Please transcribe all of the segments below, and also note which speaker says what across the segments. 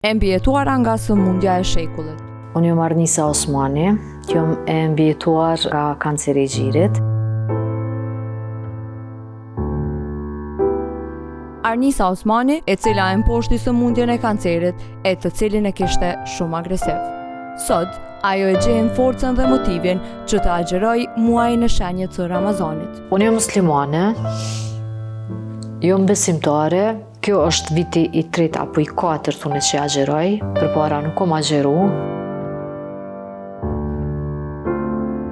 Speaker 1: E mbijetuara nga sëmundja e shekullit.
Speaker 2: Unë jam Arnisa Osmani, jam e mbijetuar nga kanceri i gjirit.
Speaker 1: Arnisa Osmani, e cila e mposhti sëmundjen e kancerit, e të cilin e kishte shumë agresiv. Sot, ajo e gjen forcën dhe motivin që të agjeroj muajin e shenjtë të Ramazanit.
Speaker 2: Unë jam muslimane, jam besimtare. Kjo është viti i 3 apo i 4 unë që agjeroj, përpara nuk kom agjeru.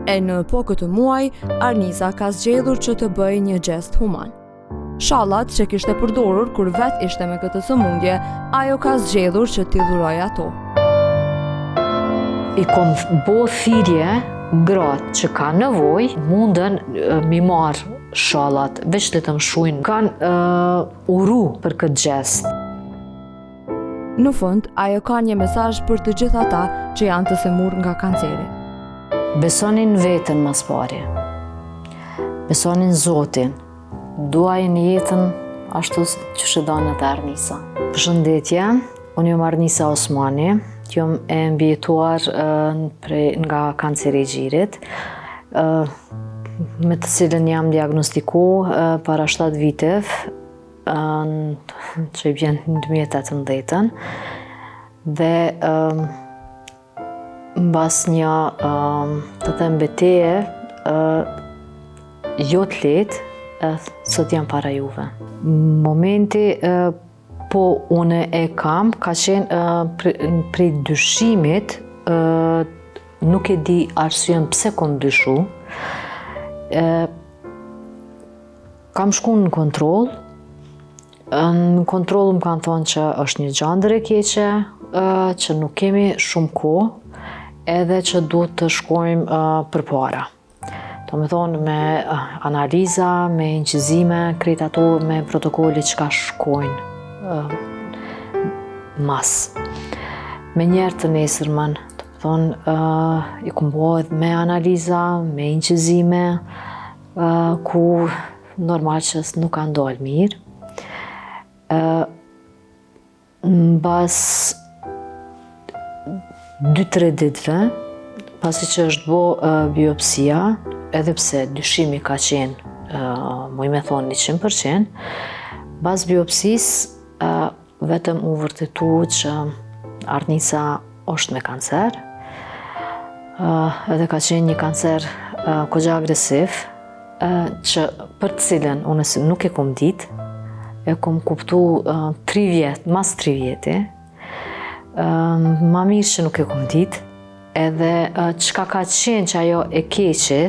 Speaker 1: E në po këtë muaj, Arnisa ka zgjedhur që të bëjë një gest human. Shallat që kishte përdorur kur vet ishte me këtë sëmundje, ajo ka zgjedhur që t'i dhurojë ato.
Speaker 2: I kom bo thirrje gratë që ka nevojë, munden mi marë shallat, veç të më shujnë, kanë uru për këtë gjest.
Speaker 1: Në fund, ajo ka një mesazh për të gjithë ata që janë të semur nga kanceri.
Speaker 2: Besonin vetën mas pari, besonin Zotin, duajnë jetën ashtu që shëdanet e Arnisa. Përshëndetje, unë jam Arnisa Osmani, jam e mbijetuar nga kanceri i gjirit, me të cilën jam diagnostiku para 7 viteve, që i bjen në 2018, dhe mbas një të them beteje jo të lehtë, sot jam para juve. Momenti po unë e kam, ka qenë prej dyshimit, nuk e di arsyen pse kom dyshu. Kam shku në kontroll. Në kontroll më kanë thonë që është një gjandër e keqe, që nuk kemi shumë kohë, edhe që duhet të shkojmë përpara. Do me thonë me analiza, me inqizime, krejt ato me protokolli që ka shkojnë mas. Me njerë të nesërmën, i kom bëhet me analiza, me inqizime, ku normal që nuk kanë dalë mirë. Mbas 2-3 ditëve, pasi që është bo biopsia, edhe pse dyshimi ka qenë, muj me thonë 100%, pas biopsis, vetëm u vërtetu që Arnisa është me kancer, edhe ka qenë një kancer kogja agresiv, që për të cilën unë nuk e kom ditë, e kom kuptu 3 vjetë, mas 3 vjeti, ma mirë që nuk e kom ditë, edhe qka ka qenë që ajo e keqe,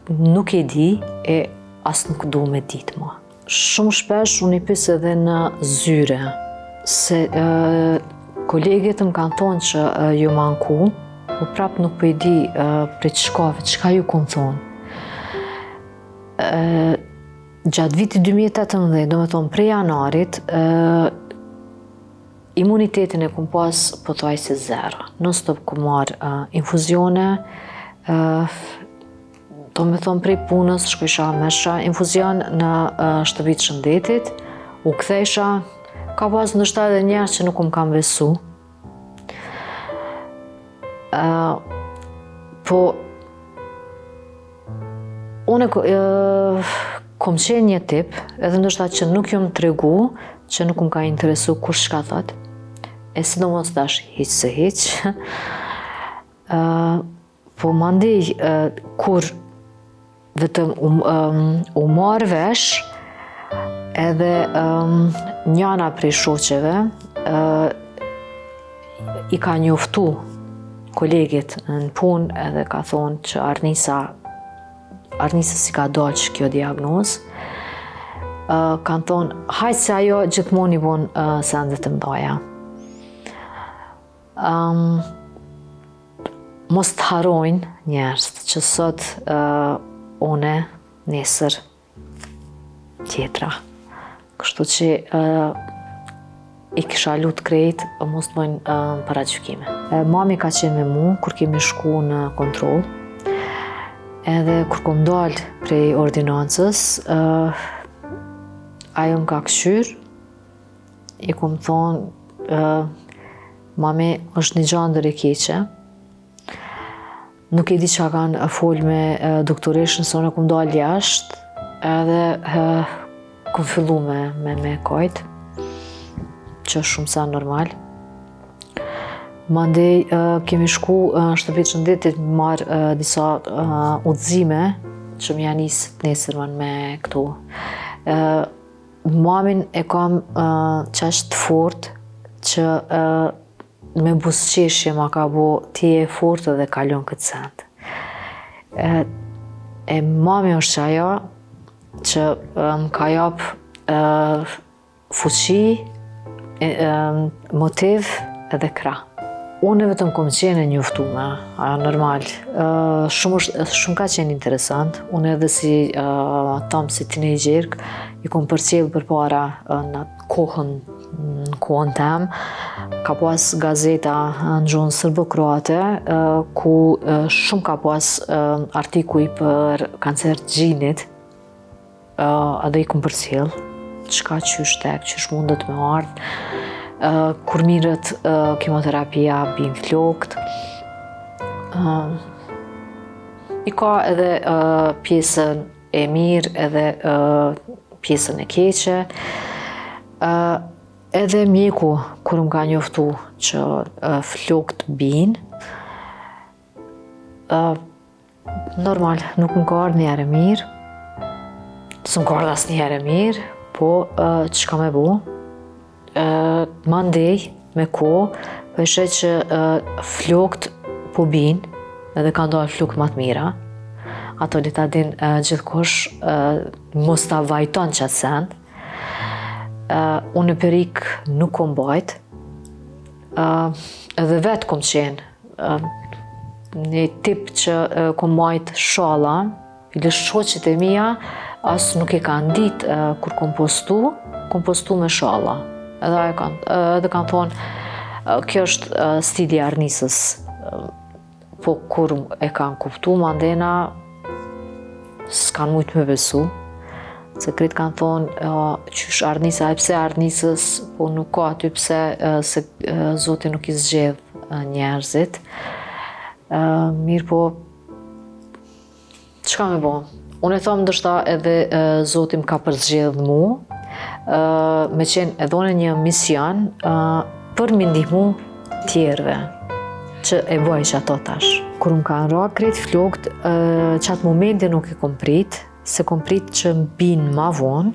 Speaker 2: nuk e di, e as nuk du me ditë mua. Shumë shpesh unë i pys edhe në zyre, se kolegët më kanë thonë që ju manku, po prap nuk po i di prej qkave, qka ju kom thonë. Gjatë viti 2018, do me thonë prej janarit, imunitetin e kom pas pothuaj se 0. Non stop kom marrë infuzione, do me thonë prej punës, shkojsha mesha infuzion në shtëpitë shëndetit, u kthejsha, ka pas ndoshta edhe njerëz që nuk më kam besu. Po, unë kom qenë një tip, edhe ndoshta që nuk jom tregu, që nuk më ka interesu kur shka thot, e sidomos dash hiq se hiq. Po mandej, kur vetëm u marrë vesh, edhe njana prej shoqeve i ka njoftu kolegit në punë, edhe ka thonë që Arnisa si ka dalë kjo diagnozë, kanë thonë, hajtë se ajo gjithmonë i bon sendet të mdoja. Mos të harojnë njerëz që sot une nesër tjetra. Kështu që i kisha lutë krejt, mos të bojnë paragjykime. Mami ka qenë me mu kur kemi shku në kontroll, edhe kur kom dalë prej ordinancës, ajo më ka këshyr, i kom thonë, mami është një gjandër e keqe. Nuk e di çka kanë fol me doktoreshën, se unë kom dalë jashtë, edhe kom fillu me kajt, që është shumë sa normal. Mandej kemi shku në shtëpitë shëndetit marrë disa udhëzime që m'ja nisë të nesërmën me këtu. Mamin e kam qaq të fort që me buzëqeshje ma ka bo ti e fort edhe kalon këtë send. E mami është që ajo që më ka jap fuqi, motiv edhe krah. Unë vetëm kom qenë e njoftume, normal. Shumë ka qenë interesant. Unë edhe si si teenager, i kom përcjell përpara në kohën tem. Ka pas gazeta në gjuhën serbo-kroate, ku shumë ka pas artikuj për kancer të gjinit, edhe i kom përcjell. Çka qysh tek, qysh mundet me ardhë. Kur mirët kemoterapia bin flokt. I ka edhe pjesën e mirë edhe pjesën e keqe. Edhe mjeku, kur më ka njoftu që flokt bin, normal, nuk më ka ardhë njëherë mirë. S'm ka ardhë asë njëherë mirë, po çka me bo? Mandej, me ko, po e shet që flokt po bin, edhe ka ndalë flokt ma të mira. Ato le ta din gjithkush, mos ta vajton qatë send. Unë në perik nuk kom bajt, edhe vetë kom qenë. Një tip që kom majt shala, ili shoqet e mija, asë nuk e kanë ditë kur kom postu me shala. Edhe kanë thonë, kjo është stili arnisës. Po kur e kanë kuptu, mandena s'kanë mujtë me besu. Se kretë kanë thonë, qysh arnisa, e pse arnisës, po nuk ka aty pse se Zoti nuk i zgjedh njerëzit. Mirë po, çka me bo? Unë e thomë ndërshta edhe Zoti më ka përzgjedh mu, me qenë edhe në një mision për me ndihmu tjerëve që e bëj që ato tash. Kur më kanë ra krejt flokt, qatë momente nuk e kom prit, se kom prit që m'bin ma vonë,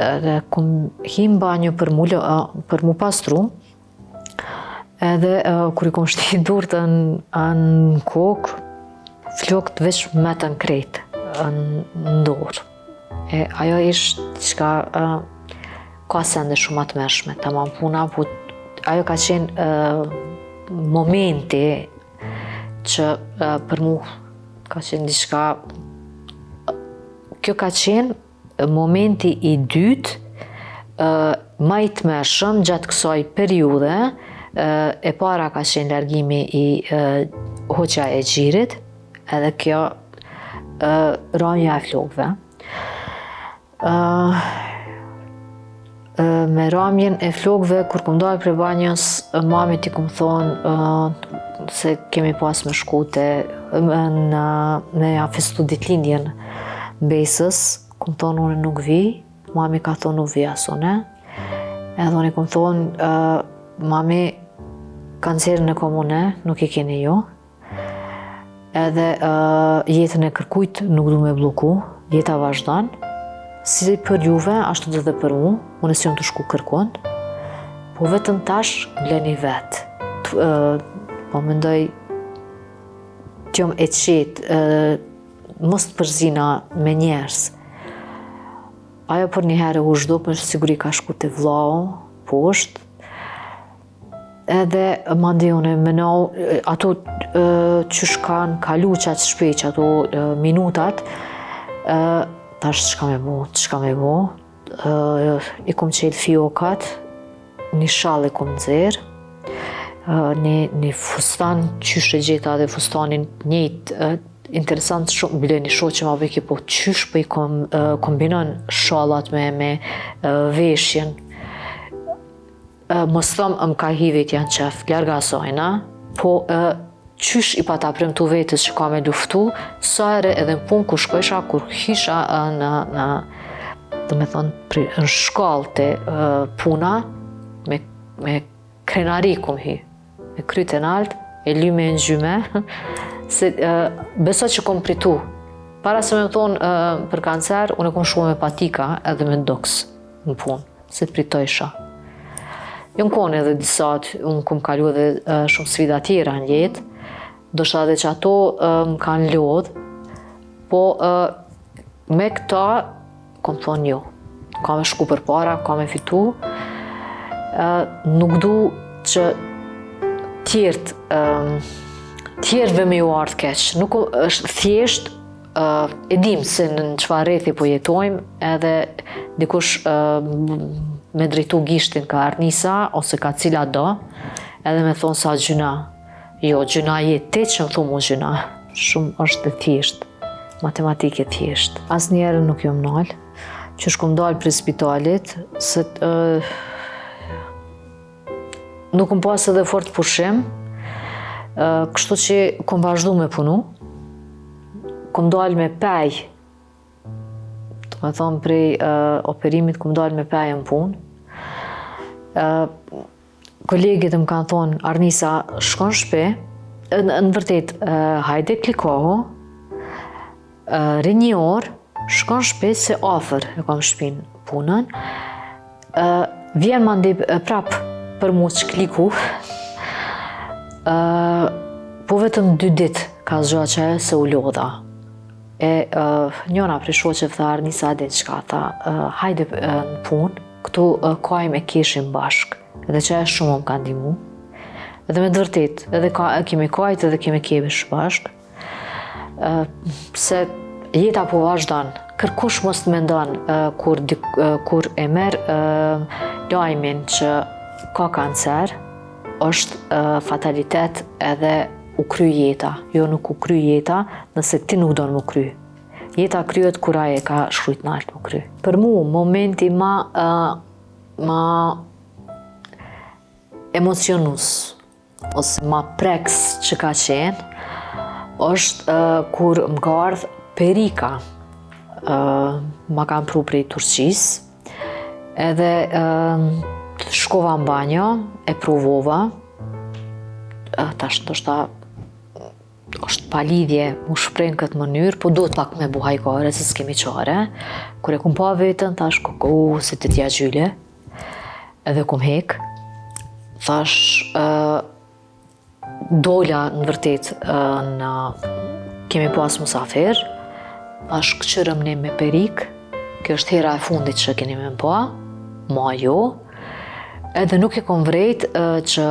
Speaker 2: edhe kom him banjo për mu pastru, edhe kur i kom shti durët në kokë, flokt veç metën krejt në dorë. Ajo ishtë qka ka sende shumë atë mërshme, tamam puna, po ajo ka qenë momenti që për mu ka qenë diçka. Kjo ka qenë momenti i dytë ma i të mërshëm gjatë kësaj periude. E para ka qenë largimi i hoqja e gjirit, edhe kjo ranja e flokëve. Me ramjen e flokëve, kur kom dalë prej banjës, mami ti kom thonë se kemi pas me shkute me ja festu ditëlindjen Besës. Kom thonë unë nuk vi, mami ka thonë nuk vi asone. Edhe unë kom thonë, mami, kancerin e komune nuk i keni jo. Edhe jetën e kërkujt nuk du me bloku, jeta vazhdan. Si për juve, ashtu dhe për mu, unë si jom të shku kërkon, po vetëm tash bleni vetë. Po mendoj, t'jom e qetë, mos të përzina me njerës. Ajo për një herë u zhdo, për siguri ka shku të vlau, poshtë. Edhe mandi unë menau, ato qysh kanë kalu qatë shpeq, ato minutat, tash çka me bo, i kom qelë fiokat, një shall i kom nxerë, një fustan, qysh e gjeta dhe fustanin njëjtë, interesant shumë, bile një shoqë që ma beki, po qysh po i kombinon shallat me veshjen. mos thëmë më ka hi vetë janë qef, larga asajna, po qysh i pa ta premtu vetës që ka me luftu, sa ere edhe në punë ku shkojsha, kur hisha në në shkallë të puna, me krenari kum hi, me kryt e nalt, e lyme e ngjyme, se beso që kom pritu. Para se me më thonë për kancer, unë e kom shku me patika edhe me doks në punë, se të pritojsha. Jënë kone edhe disat, unë kom kalu edhe shumë sfida tjera në jetë, do shta dhe që ato më kanë lodhë, po me këta kom thonë jo. Ka me shku për para, ka me fitu, nuk du që tjerëve me ju ardhë keq. Nuk është thjesht, e dim se në çfarë rrethi po jetojmë, edhe dikush me drejtu gishtin ka Arnisa, ose ka cila do, edhe me thonë sa gjyna. Jo, gjyna jetë te që më thumë u gjyna. Shumë është e thjesht, matematike thjesht. Asnjëherë nuk jom nalë, që shkom dalë për spitalit, se nuk më pas edhe fort pushim, kështu që kom vazhdu me punu, kom dalë me pej, të me thonë prej operimit kom dalë me pej në punë. Kolegit më kanë thonë, Arnisa, shkon shpe, në vërtet, hajde klikohu, ri një orë, shkon shpe se afer e kam shpin punën, vjen mandi prap për mu që kliku, po vetëm 2 ditë ka zgja që se u lodha. Njona prej shoqeve tha Arnisa din qka, tha hajde në punë, këtu kajmë e keshim bashk, edhe që e shumë më ka ndihmu, edhe me dëvërtet, edhe kemi kajt edhe kemi kebish bashk, se jeta po vazhdan, kërkush mos të mendon kur e merë lajmin që ka kancer, është fatalitet edhe u kry jeta. Jo, nuk u kry jeta nëse ti nuk do në më kry. Jeta kryet kur aje ka shkrujt nalt më kry. Për mu, momenti ma emocionus, ose ma preks që ka qenë, është kur më ka ardhë perika. Ma kam pru prej Turqis, edhe shkova në banjo, e provova, tash ndoshta është pa lidhje mu shpreh në këtë mënyrë, po duhet pak me bu hajkare, se s'kemi qare. Kur e kum pa vetën, thash se të tja gjyle, edhe kum hek, thash dola në vërtet kemi pas musafir, thash këqyrëm ne me perik, kjo është hera e fundit që keni me më pa, ma jo, edhe nuk e kom vrejt që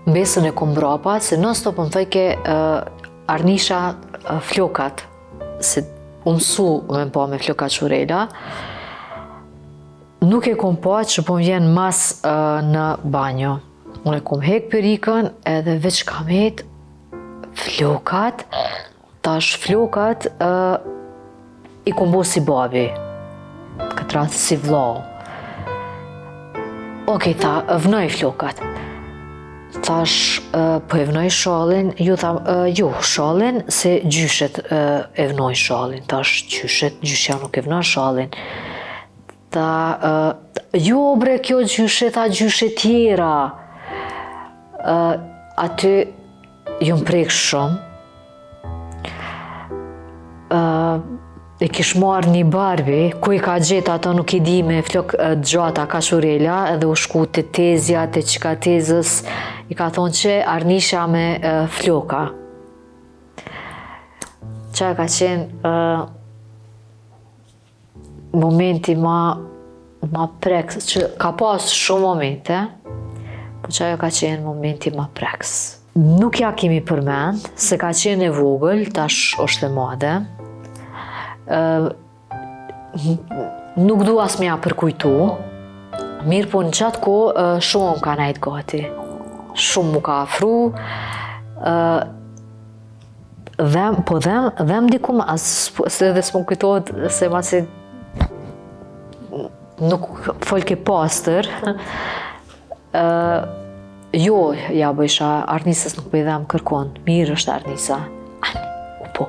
Speaker 2: mbesën e kom brapa, se non stop më thëjke Arnisha flokat, se umësu me më pa me flokat shurela, nuk e kom pa që po më vjen mas në banjo. Unë e kom hek perikën, edhe veç kam het flokat, tash flokat i kom bo si babi, këtë ratë si vlau. Okej, tha, vnoj flokat. Thash, po e vnoj shallin, ju tha, jo, shallin, se gjyshet e vnoj shallin. Thash, gjyshja nuk e vnoj shallin. Tha, jo bre, kjo gjyshet, tha gjyshet tjera. Aty, ju më prek shumë. E kish marrë një barbi, ku i ka gjetë ato nuk i di me flok gjata ka shurela, edhe u shku të tezja, të qika tezës, i ka thonë që Arnisha me floka. Qa ka qenë momenti ma preks, që ka pas shumë momente, po qa ka qenë momenti ma preks. Nuk ja kemi përmend, se ka qenë e vogël, tash është e madhe, nuk du as me ja përkujtu, mirë po në qatë ko shumë më ka najt gati, shumë mu ka afru, dhem dikum, edhe s'më kujtohet se masi nuk folke pastër, jo, ja bësha, Arnisës nuk bëjdhem kërkon, mirë është Arnisa. Po.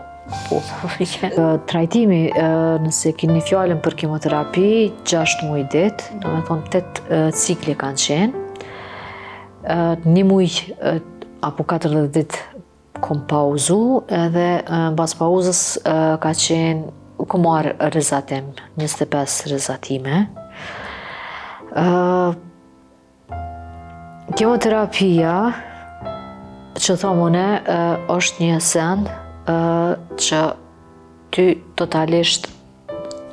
Speaker 2: Trajtimi, nëse keni fjallën për kemoterapi, 6 muaj ditë, do me thonë 8 cikli kanë qenë. 1 muaj apo 40 ditë kom pauzu, edhe bas pauzës ka qenë, kom marrë rrezatim, 25 rrezatime. Kemoterapia, që thomë une, është një send që ty totalisht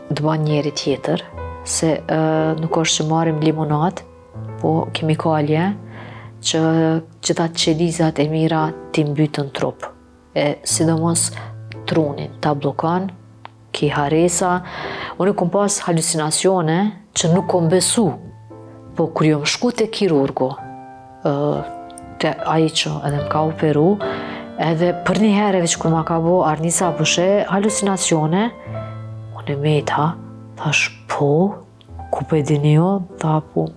Speaker 2: të bën njeri tjetër, se nuk është që marim limonat, po kemikalje, që gjitha qelizat e mira ti mbytën trup. Sidomos trunin, ta blokon, ki haresa. Unë kom pas halucinacione që nuk kom besu, po kur jom shku te kirurgu, te ai që edhe m'ka operu, edhe për një herë veç kur ma ka bo Arnisa pushe halucinacione, unë e meta, thash po, ku pe dini jo, tha po,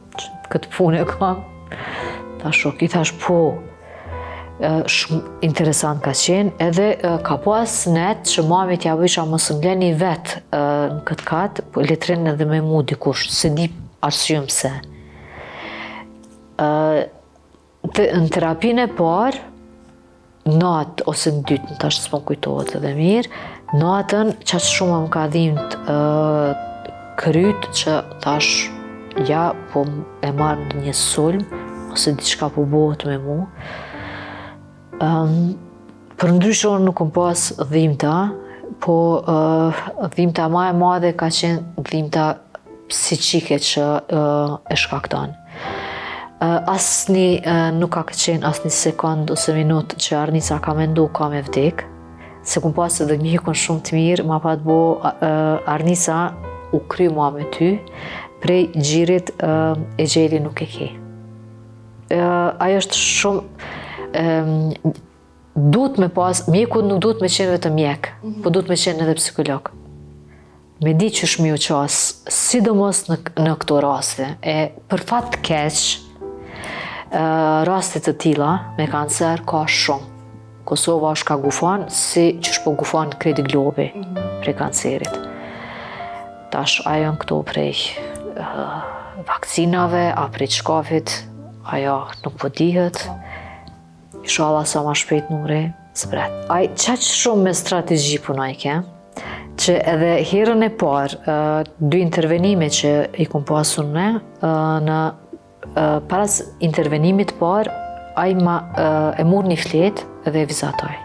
Speaker 2: këtë punë e kam, thash ok, thash po, shumë interesant ka qenë, edhe ka pas net që mami t'ja bëjsha mos ngleni vetë në këtë katë, po letrin edhe me mu dikush, se di arsyem se. Në terapin e parë, natë ose në dytë, në tash s'po kujtohet edhe mirë, natën qaq shumë më ka dhimt kryt që tash ja po e marrë në një sulm, ose diçka po bëhet me mu. Për ndryshë unë nuk kom pas dhimbta, po dhimbta ma e madhe ka qenë dhimbta psiqike që e shkakton. Nuk ka qenë asni sekund ose minut që Arnisa ka mendu ka me vdek, se kom pas edhe mjekun shumë të mirë, ma pa të bo Arnisa u kry mua me ty, prej gjirit e gjeli nuk e ke. Ajo është shumë duhet me pas, mjeku nuk duhet me qenë vetëm mjek, po duhet me qenë edhe psikolog. Me di që shmi u qas, sidomos në këto raste, për fat të keq, rastet të tilla me kancer ka shumë. Kosova është ka gufan, si që shpo gufan kredi globi prej kancerit. Tash ajo në këto prej vakcinave, a prej qkafit, ajo nuk po dihet. Inshallah sa ma shpejt nuri, zbret. Aj qaq shumë me strategji punoj ke, që edhe herën e parë, 2 intervenime që i kom pasun ne, paras intervenimit parë, aj e mur një flet edhe e vizatoj.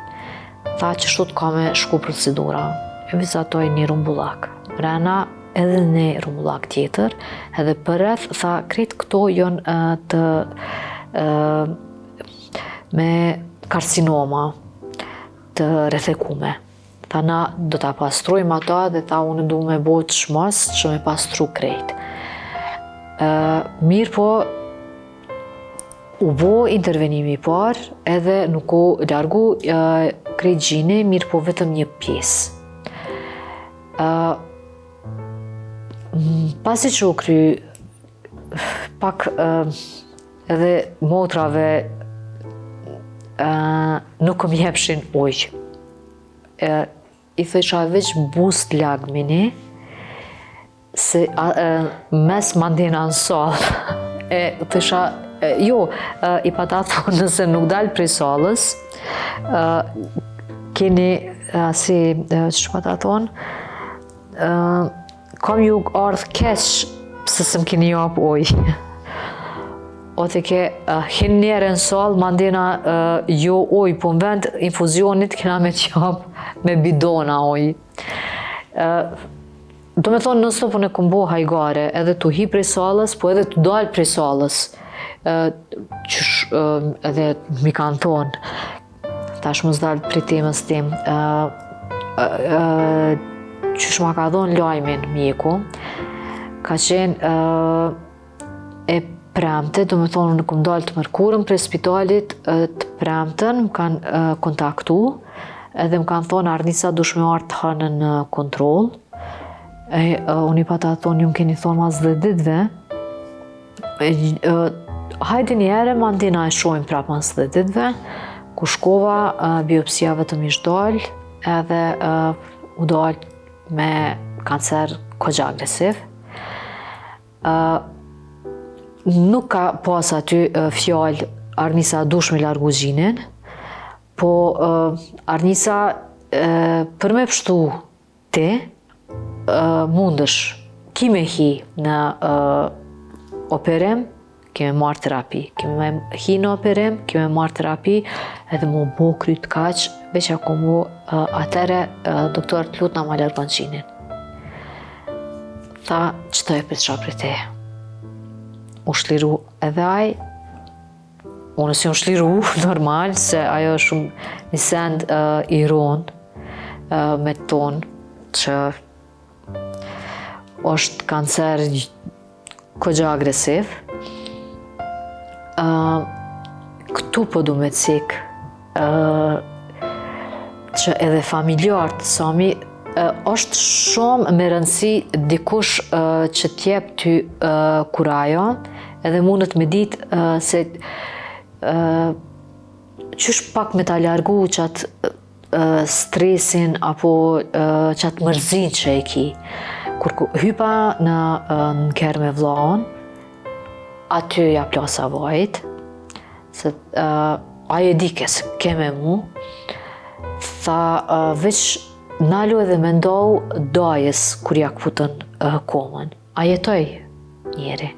Speaker 2: Tha që shtot ka me shku procedura, e vizatoj një rumbullak. Brena edhe një rumbullak tjetër, edhe përreth, tha krejt këto jonë të me karcinoma të rrethekume. Tha na do ta pastrojmë ata dhe tha unë du me bo çmos që me pastru krejt. Mirë po, u bo intervenimi i parë edhe nuk u largu krejt gjini, mirë po vetëm një pjesë. Pasi që u kry pak edhe motrave nuk më jepshin ujë. I thësha veç bust lagmini, se mes mandina në salë. Thësha, jo, i pata thonë nëse nuk dalë prej salës, keni, si, që pata thonë, kam ju ardhë keq pëse se më keni jap ujë. O të ke hin njerë në salë, mandina jo ujë, po në vend infuzionit kena me qap me bidona ujë. Do me thonë nësë po në këmbo hajgare, edhe të hi prej salës, po edhe të dalë prej salës. Edhe mi kanë thonë, tash mos dalë prej temës tim, qysh ma ka dhonë lajmin mjeku, ka qenë e premte, do me thonë në kom dalë të mërkurën prej spitalit të premten, më kanë kontaktu, edhe më kanë thonë Arnisa dush me artë të hënë në kontrol, Unë i pata thonë, ju më keni thonë mas 10 ditëve, hajde njëre, ma ndina e shojmë prapë mas 10 ditëve, ku shkova, biopsia vetëm ishtë dalë, edhe u dalë me kancer kogja agresiv. Nuk ka pas aty fjallë Arnisa dush me largu gjinin, po Arnisa për me pështu ti, mundësh kime hi në operim, kime marrë terapi, kime hi në operim, kime marrë terapi, edhe mu bo kryt kaq, veç ako mu atere doktor të lut na ma largon gjinin. Tha, qëto e për qa për te? U shliru edhe aj, unë si unë shliru, normal, se ajo është shumë një send i ronë me tonë, që është kancer kogja agresiv. Këtu po du me cik që edhe familjartë sami është shumë me rëndësi dikush që t'jep ty kurajo, edhe mundet me ditë se qysh pak me ta largu qatë stresin apo qatë mërzin që e ki. Kur hypa në kerë me vllaun, aty ja plasa vajt, se aje dike se keme mu, tha veç nalu edhe me ndohu dajës kur ja këputën komën. A jetoj njeri.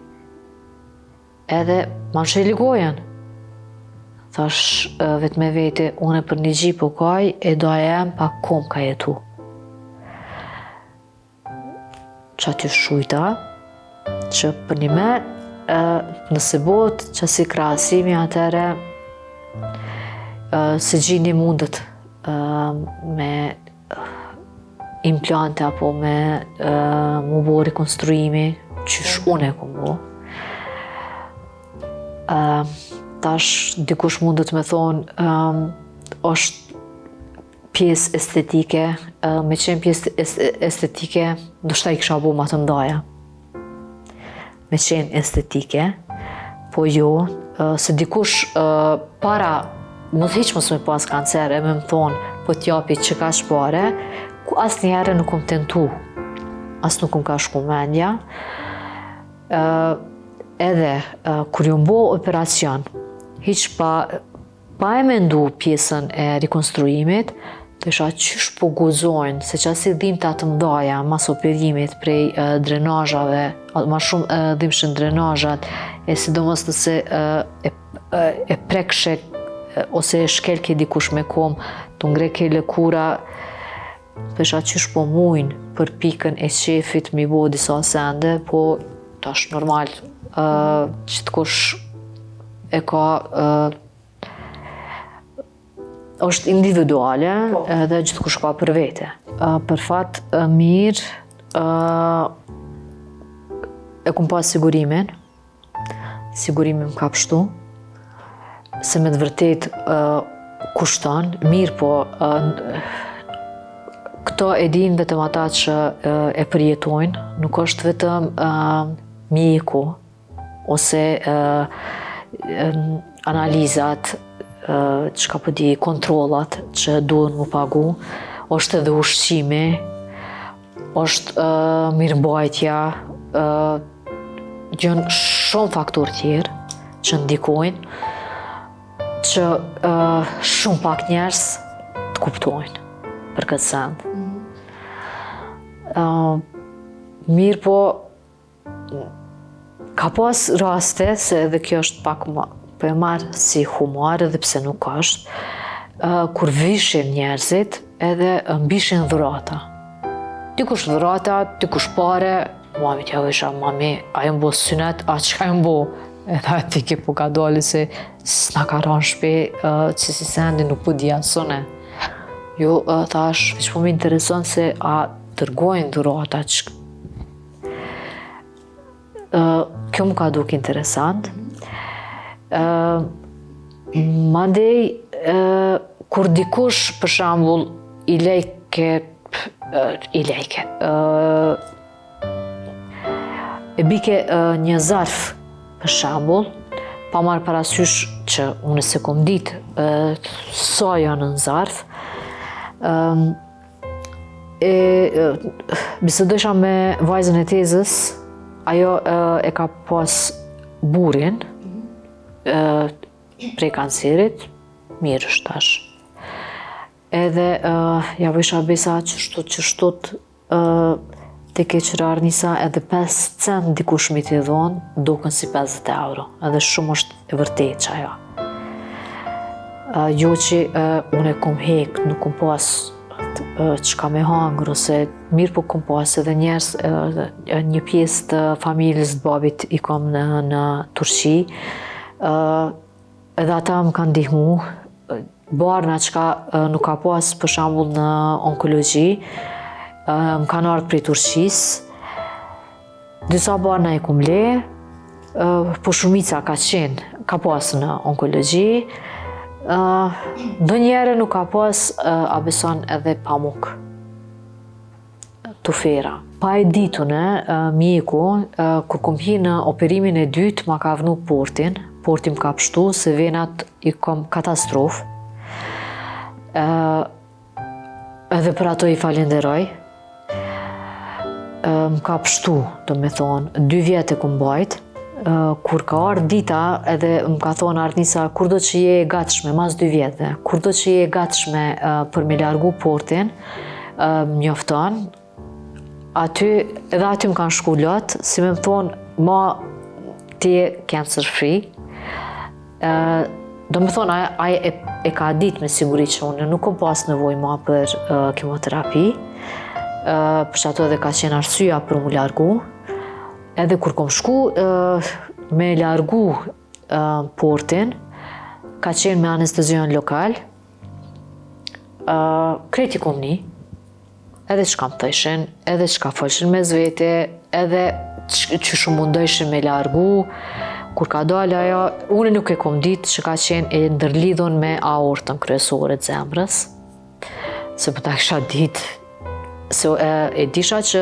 Speaker 2: Edhe ma në sheli gojen. Thash vetë me veti, une për një gji po kaj, e doja jem pa kom ka jetu. Që aty shujta, që për një me, nëse bot që si krasimi atere, se gjini mundet me implante apo me mu bo rekonstruimi, qysh une ku bo. Tash dikush mundet me thonë është pjesë estetike, me qenë pjesë estetike, ndoshta i kisha bo ma të ndaja. Me qenë estetike, po jo, se dikush para, hiq mos me pas kancer, e me më thonë, po t'japi që ka shpare, ku asë njerë nuk kom tentu, asë nuk kom ka shku mendja. Edhe, kur ju mbo operacion, hiq pa e mendu pjesën e rekonstruimit, të isha qysh po guzojnë, se që asi dhimta të mdaja mas operimit prej drenazhave, ma shumë dhimshin drenazhat, e sidomos nëse e prekshe ose e shkelke dikush me kom, të ngreke lëkura, të isha qysh po mujnë për pikën e qefit mi bo disa sende, po tash normal që të kush e ka është individuale edhe gjithë kush ka për vete. Për fat mirë e kum pas sigurimin më ka pështu, se me të vërtet kushton, mirë po këto e din vetëm ata që e përjetojnë, nuk është vetëm mjeku ose analizat, që ka përdi kontrolat që duhen mu pagu, është edhe ushqimi, është mirëmbajtja, gjën shumë faktor tjerë që ndikojnë, që shumë pak njerëz të kuptojnë për këtë send. Mirë po, ka pas raste, se edhe kjo është pak po e marrë si humor edhe pse nuk është, kur vishin njerëzit edhe mbishin dhurata. Dikush dhurata, dikush pare, mami t'ja isha, mami, a jëm bo synet, a qka jëm bo? Edhe ati ke po ka doli se s'na ka ranë shpe që si sendi nuk po dhja sone. Jo, thash, veç po më intereson se a dërgojnë dhurata që... Kjo më ka duk interesant. Mandej, kur dikush për shambull i lejke, e bike një zarf, për shembull, pa marrë parasysh që unë se kom ditë sa janë në zarf, bisedojsha me vajzën e tezës, ajo e ka pas burin prej kancerit, mirë është tash. Edhe ja vësha besa që të keqër Arnisa edhe 5 cent dikush mi t'i dhonë, duken si 50 euro, edhe shumë është e vërtet që ajo. Jo që unë e kom hek, nuk kom pas çka me hangër, ose mirë po kom pas edhe njerës, një pjesë të familjes të babit i kom në Turqi, edhe ata më kanë ndihmu, barna çka nuk ka pas për shembull në onkologji, më kanë ardhur prej Turqisë, disa barna i kom le, po shumica ka pas në onkologji, ndonjëherë nuk ka pas, a beson edhe pamuk, tufera. Pa e ditune, mjeku, kur kom hi në operimin e dytë, ma ka vënu portin më ka pështu, se venat i kom katastrofë. Edhe për ato i falenderoj. Më ka pështu, do me thonë, 2 vjetë e kom bajt. Kur ka ardhur dita, edhe më ka thonë Arnisa, kur do që je e gatshme, mas 2 vjetëve, kur do që je e gatshme për me largu portin, më njofton, edhe aty më kanë shku lot, si me më thonë, ma ti je cancer free. Do me thonë, aje e ka ditë me siguri që unë nuk kom pas nevoj ma për kemoterapi, për që ato edhe ka qenë arsyeja për mu largu. Edhe kur kom shku me largu portin, ka qenë me anestezion lokal, kreti kom ni, edhe që kam thëshin, edhe që ka folshin me zvete, edhe që shumë mundojshin me largu. Kur ka dalë ajo, unë nuk e kom ditë që ka qenë e ndërlidhun me aortën kryesore të zemrës, se po ta kisha ditë, se e disha që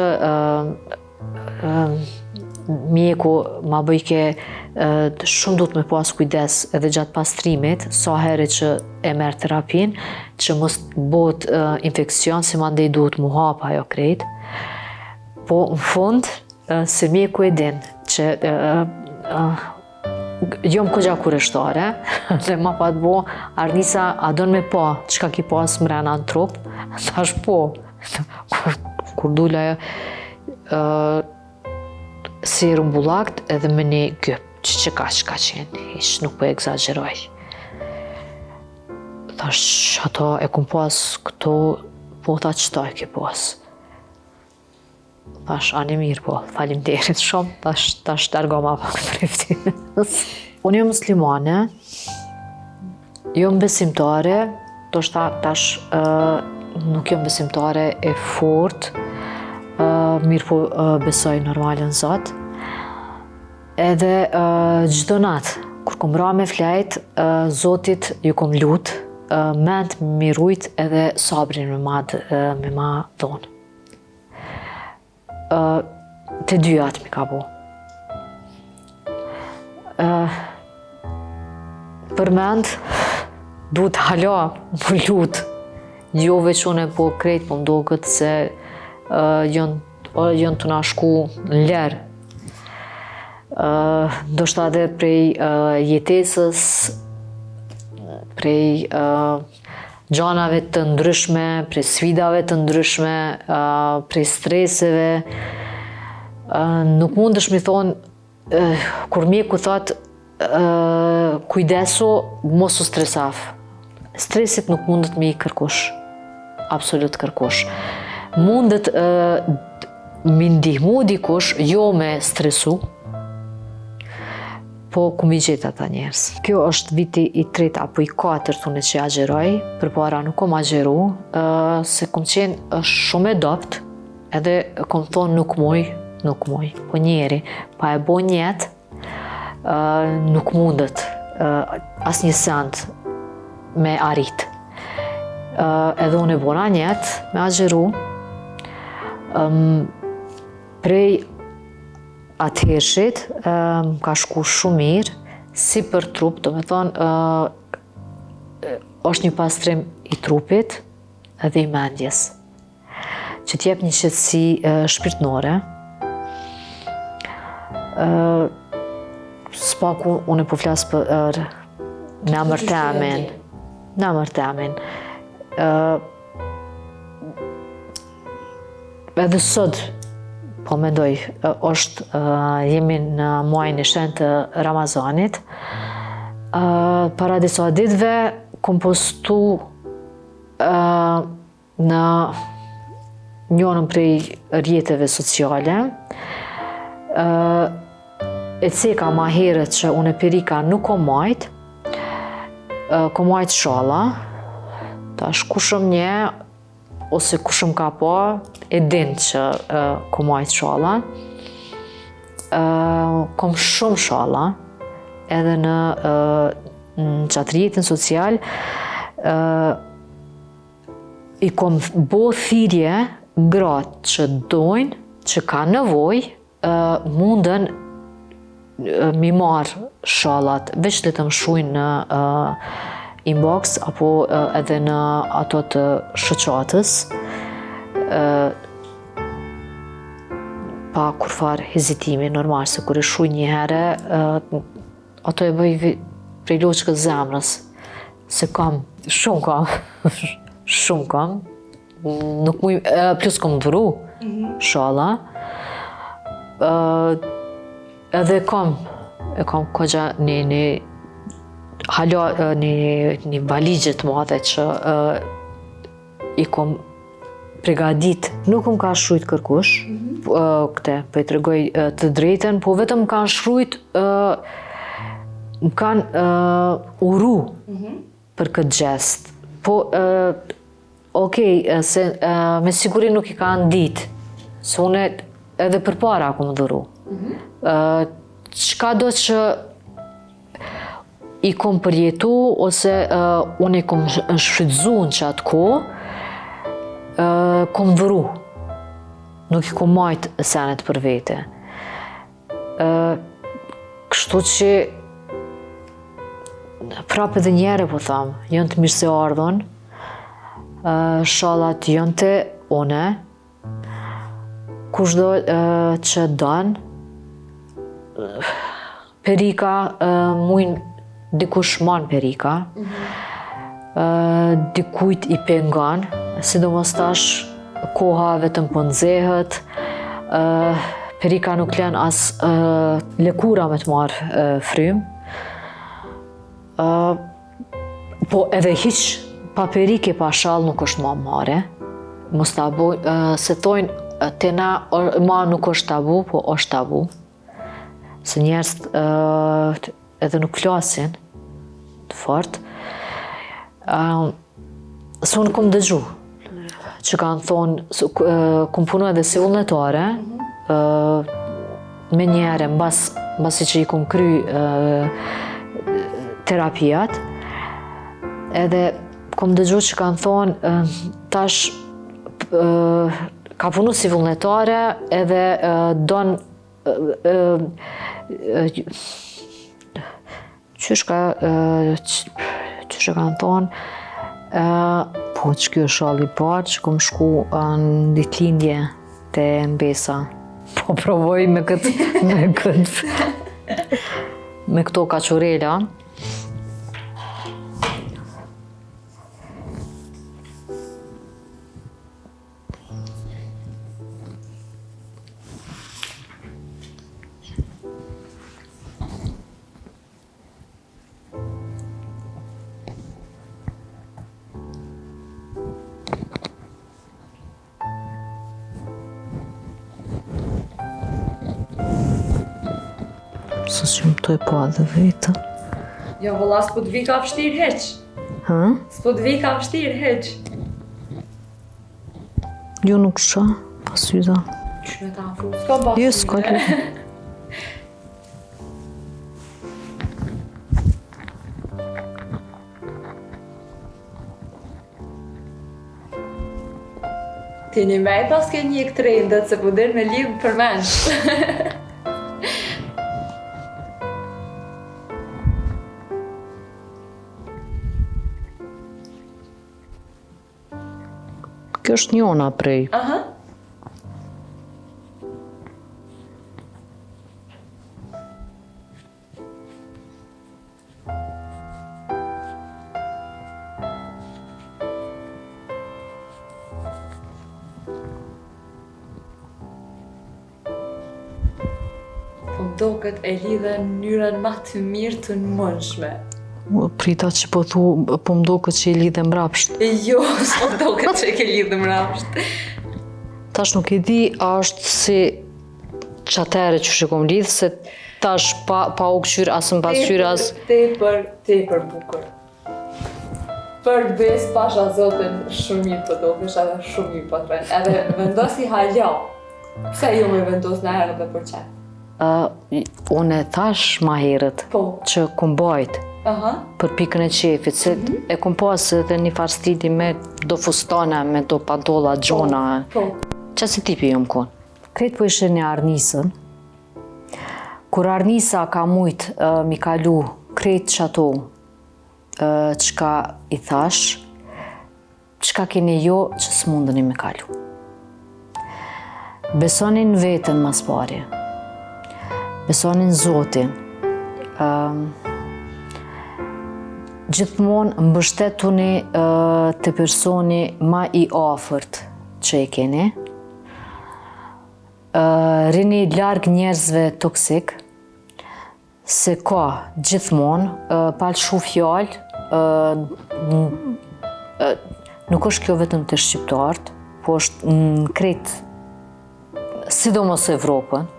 Speaker 2: mjeku ma bëjke shumë du të me pas kujdes edhe gjatë pastrimit, sa herë që e merë terapin, që mos bot infekcion, si mandej duhet mu hapa ajo krejt. Po në fund, se mjeku e din që jom kogja kureshtare, dhe ma pa të bo, Arnisa, a don me pa qka ki pas mrena në trup? Thash po, kur dula si rumbullakt edhe me një gyp, që ka qenë, ish nuk po egzageroj. Thash, ato e kum pas këto, po ta qëta e ki pas. Thash, ani mirë po, faleminderit shumë, tash dargo ma pak të Unë jam muslimane, jam besimtare, tash nuk jam besimtare e fort, mirë po besoj normalin Zot. Edhe çdo natë, kur kom ra me flajt, Zotit ju kom lut, mend mi rujt edhe sabrin me ma thonë. Të dyjat mi ka bo. Për mend, duhet hala më lut. Jo veç une po krejt, po mdo këtë se jënë të nashku në lerë. Ndoshta edhe prej jetesës, prej gjanave të ndryshme, prej sfidave të ndryshme, prej streseve. Nuk mundesh mi thonë, kur mjeku thot, kujdesu, mos u stresaf. Stresit nuk mundet me i kërkush, absolut kërkush. Mundet mi ndihmu dikush, jo me stresu, po ku mi gjetë ata njerës. Kjo është viti i 3 apo i 4 thune që agjeroj, për para nuk kom agjeru, se kom qenë shumë e dopt, edhe kom thonë nuk muj, po njeri, pa e bo njetë, nuk mundet as një sent me arrit. Edhe unë e bona njetë me agjeru, prej atëhershit ka shku shumë mirë, si për trup, do me thonë, është një pastrim i trupit edhe i mendjes, që t'jep një qetësi shpirtnore. S'paku unë po flas për në mërtemin. Edhe sot, po mendoj, jemi në muajin e shenjtë të Ramazanit. Para disa ditëve kom postu në njërin prej rrjeteve sociale. E ceka ma herët që unë e perika nuk kom majt, kom majt shalla. Tash kushëm nje, ose kushëm ka pa, e din që kom majt shalla. Kom shumë shalla, edhe në qatë rrjetin social, i kom bo thirrje gratë që dojnë, që ka nevoj, mundën mi marë shallat, veç le të më shujnë në inbox, apo edhe në ato të shoqatës, pa kurfar hezitimi, normal, se kur e shuj një herë, ato e bëj prej loçkës zemrës, se kam, shumë kam, nuk muj, plus kom dhuru shalla, edhe e kam kogja një valigje të madhe që i kom pregadit. Nuk më ka shrujt kërkush, këte, po i tregoj të drejten, po vetëm më kanë shrujt, më kanë uru për këtë gjest. Po, okej, se me siguri nuk i kanë ditë, se une edhe për para ku më dhuru. Qka do që i kom përjetu, ose unë i kom shfrytzu në qatë ko, kom dhuru. Nuk i kom majt senet për vete. Kështu që prap edhe njere po thamë, jënë të mirë se ardhon, shallat jënë të one, kushdo që danë, perika, mujnë dikush manë perika, dikujt i pengan, sidomos tash koha vetëm po nxehet, perika nuk lën as lëkura me të marrë frym. Po edhe hiq pa perike, pa shall nuk është ma mare. Mos tabu, se thojnë te na ma nuk është tabu, po është tabu. Se njerëzit edhe nuk flasin të fort. Se unë kom dëgju që kanë thonë, kom punu edhe si vullnetare, me njëre mbasi që i kom kry terapijat, edhe kom dëgju që kanë thonë tash ka punu si vullnetare edhe donë qysh kanë thonë, po që kjo është shalli parë që kom shku në ditëlindje të Mbesa. Po provoj me këto kaqurela. Së që më toj pa dhe vetë.
Speaker 1: Jo, vëlla, s'po t'vi ka vështirë heq.
Speaker 2: Ha?
Speaker 1: S'po t'vi ka vështirë heq.
Speaker 2: Jo nuk shqa, pasyda.
Speaker 1: Qysh me ta afru, s'ka bashkë.
Speaker 2: Jo, s'ka lidhje.
Speaker 1: Ti një mej pas ke një këtë rejndët, se po dirë me lidhë për mensh.
Speaker 2: Kjo është njona prej.
Speaker 1: Aha. Po mdoket e lidhe në mënyrën më të mirë të mundshme.
Speaker 2: Prita që po thu, po mdoket që i lidhe mrapsht.
Speaker 1: Jo, s'po mdoket që e ke lidhe mrapsht.
Speaker 2: Tash nuk e di, a është si qatere që shikom lidhë, se tash pa u këshyr, asë më pasqyr, asë...
Speaker 1: Tepër bukur. Për bes pasha zotin shumë mirë po dokesh edhe shumë mirë po të rënë. Edhe vendosi halja. Pse jo me vendos në herë dhe për qenë?
Speaker 2: Unë e thash ma herët
Speaker 1: Po.
Speaker 2: që kum bajt për pikën e qefit, se e kum pas edhe një farë stili me do fustana, me do pantolla, gjona.
Speaker 1: Po.
Speaker 2: Qa si tipi jom kon? Kretë po ishe një arnisën, kur arnisa ka mujt mi kalu kretë që ato qka i thash, qka keni jo që s'mundeni me kalu. Besonin vetën mas pari, besonin Zotin, gjithmonë mbështetuni të personi ma i afërt që e keni, rini larg njerëzve toksik, se ka gjithmonë, palë shu fjallë, nuk është kjo vetëm të shqiptarët, po është në kretë, sidomos Evropën,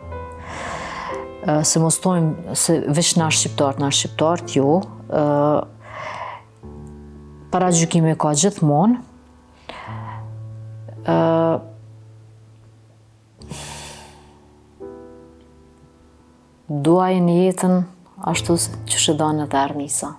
Speaker 2: se mos tojmë se veç na shqiptarët jo, para gjykime ka gjithmonë, duajnë jetën ashtu që shëdanë edhe arnisa.